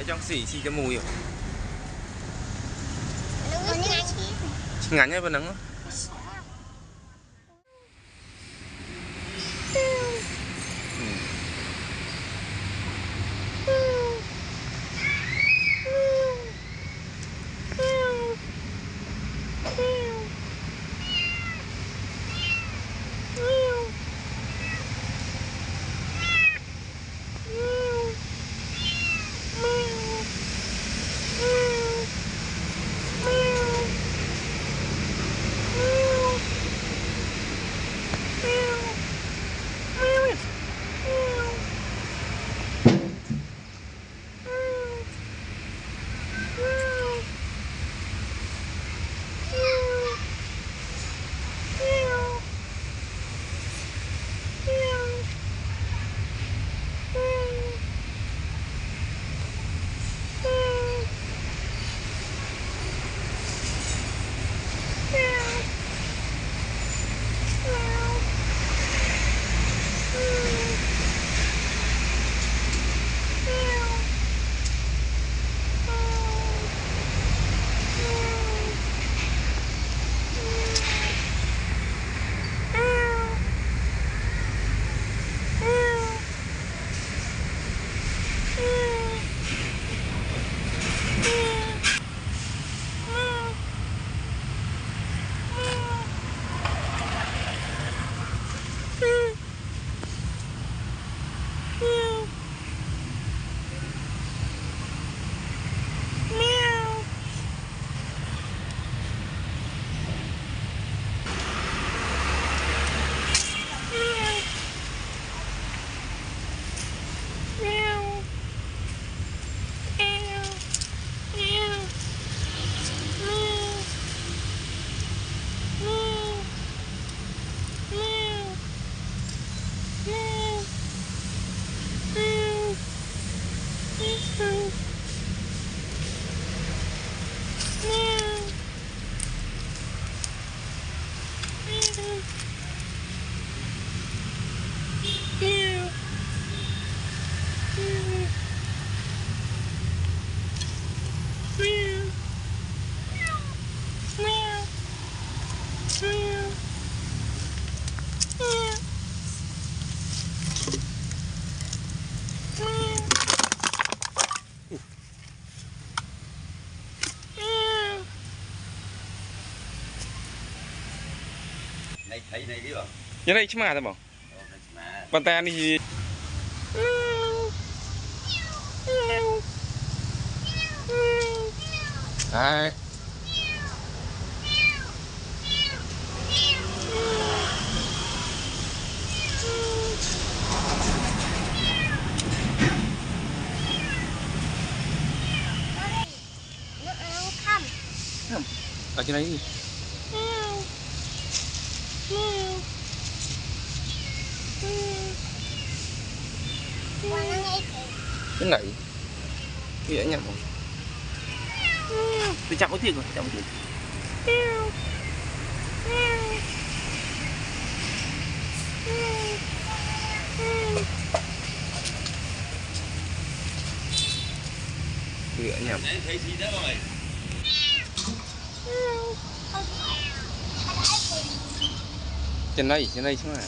ở trong xỉ cho mùi rồi. Ngắn nhá vẫn nắng. Như này chứ mà thôi bảo. Bàn tay đi. Đây. Ở trên đấy đi. Cái này cái ở nhầm rồi. Tôi chạm một tiếng rồi, chạm một tiếng. Cái ở nhầm. Trên đây chứ mà.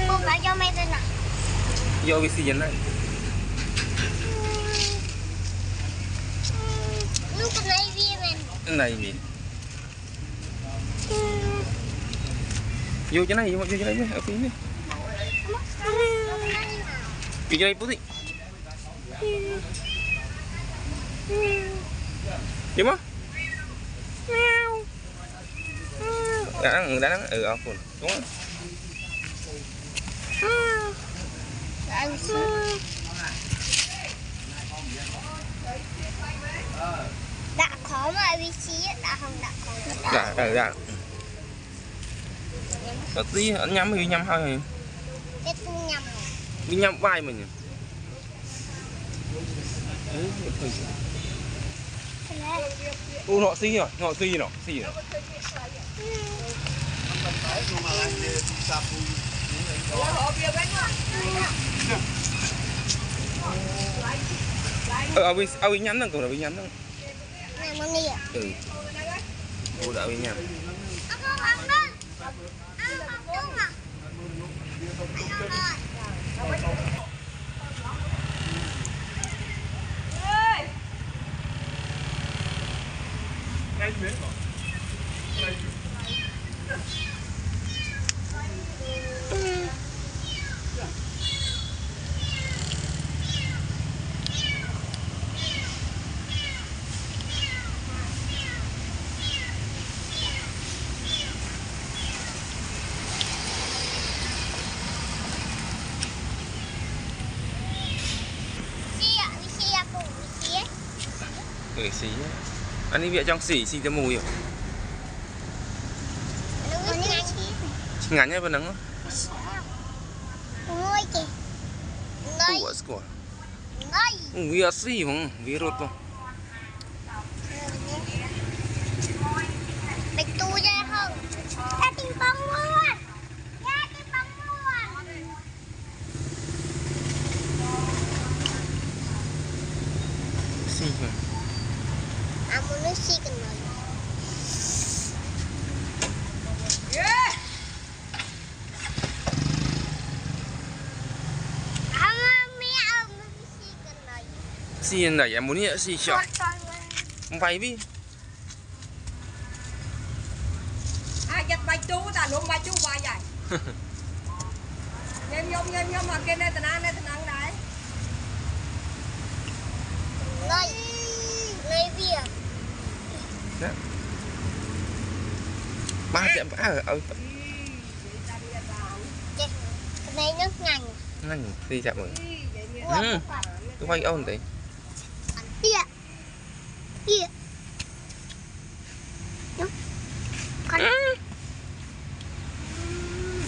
Không phải cho mày tên nào. Vô cái gì này. Lúc này vì mình. Cái này gì? Vô chỗ này, vô chỗ này ở phía này. Vô chỗ này bút đi. Vô mà. Đã phun đúng không? Đã khó mà vị trí đã không đã khó. Đã. Có tí anh nhắm thì nhắm thôi. Cái tu nhầm. Đi nhắm vai mình. u nọ xí rồi xí rồi ao bị nhắn còn là bị nhắn này món gì ạ u đã bị nhắn xí anh ấy trong xí cho mùi rồi ngắn nhá bên nắng của việc xí không việc rốt không bịch tu ra không ra tim bông luôn ra tim bông luôn xí không muốn nước xí cần rồi xí này em muốn nhẹ xí chọn vay đi giật bạch chú ta luôn bạch chú qua vậy nhôm mà kia này tao ăn đấy ngay bia ba sẽ ở cái này nước ngành đi chạm rồi tôi quay ôn tí bia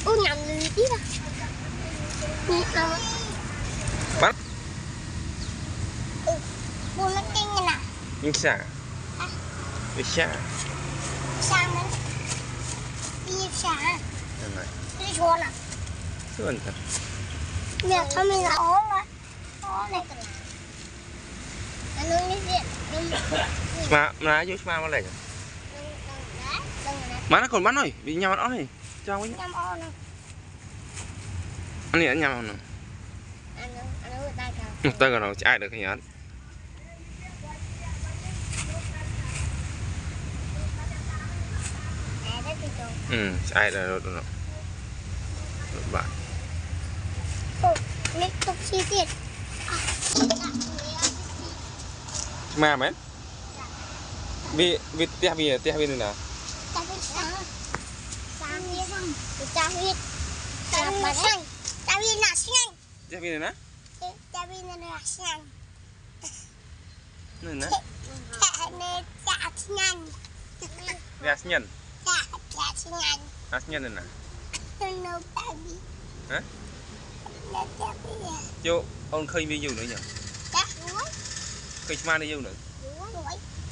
con nhầm gì chứ bắt buồn nó kinh như nào nhưng xả bị xả sang đấy đi xả đi xuống nào xuân thật việc cho mình là ó này nó như diện mà vô mà lại má nó còn bắn rồi bị nhau nó này cho cái anh này nhau nè tay còn nào ai được cái nhát ai là rồi bạn nét tục chi tiết mà mấy bị tia này nè cha huyết là xanh cha huyết là xanh tia này nè cha huyết là xanh này nè cha xanh gà nhân cha xanh nhân này nè no baby hả chú ông khơi đi dù nữa nhỉ khơi man đi dù nữa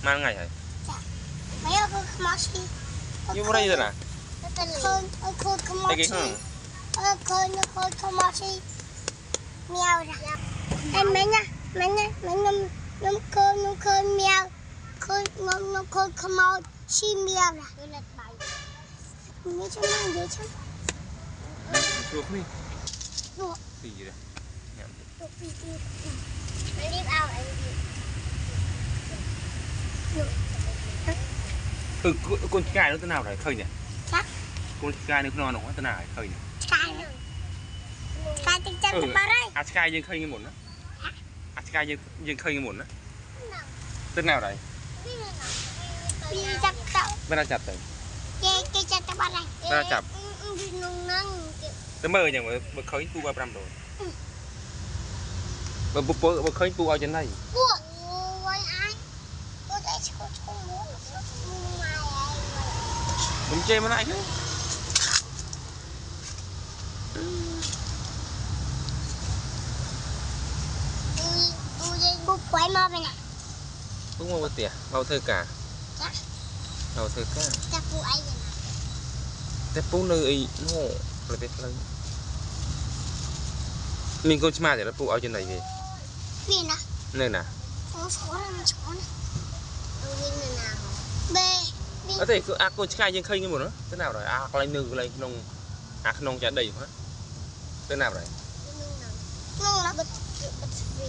man ngày hả mấy ông không xí như vô đây rồi nè khơi không xí khơi không xí mèo ra em mấy nha nó khơi mèo khơi không xí mèo ra như thế nào vậy chứ chuột đi chuột gì vậy chuột đi anh đi ao anh đi con trai nó thế nào này khơi nhỉ chắc con trai nó non nó thế nào này khơi nhỉ trai tiếng chân từ bao đây Sky dương khơi như một đó Sky dương khơi như một đó tên nào đây bên nào chặt rồi cái chặt từ bao đây bên nào chặt tới mơ nhỉ mà khơi pu 300 rồi mà khơi pu ở trên này đúng chơi mà lại chứ quay mò bên này cũng mua tiền bao thơ cả เอาเธอก้า จะปูไอ้ยังไง แต่ปูnơi ấy nó là biết lấy mình con chima thì nóปูao trên này về นี่นะ nơi nào ของช้อนมันช้อนเอาวิ่งนานๆเบวิ่ง ở đây con chima nhưng khơi như một nó thế nào rồi lấy nương lấy nông nông chả đầy hết thế nào rồi นุ่งแล้ว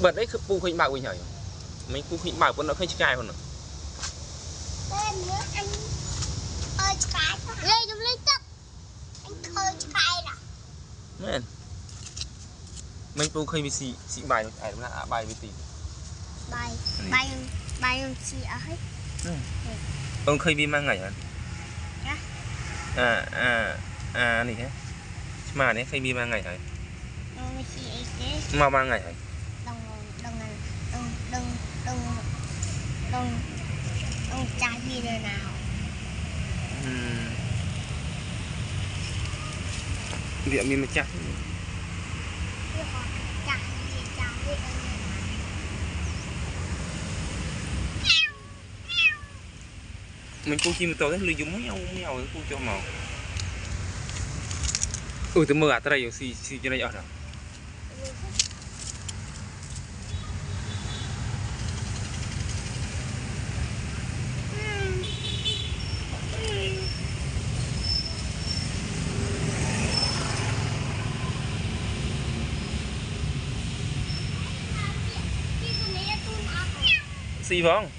bật đấy cứปูkhơi bạo bình nhảy mấyปูkhơi bạo con nó khơi chai còn nữa เต้นเนื้ออันจะกายเลยดูเลยจับอันจะกายน่ะ nè mấyปูkhơi bị xị bài ai đúng là bài bị xị ใบมันสีอะไร ông khơi bị mang ngày hả này thế mà đấy khơi bị mang ngày hả มันไม่สีไอ้เจ๊ mau mang ngày hả ต้องจ่ายพี่เลยนะ địa mình mà chắc พี่ขอจ่ายพี่ mình cô chim to thế lười giống nhau cô cho màu từ mưa à tới đây xì cho đây ở đâu xì phong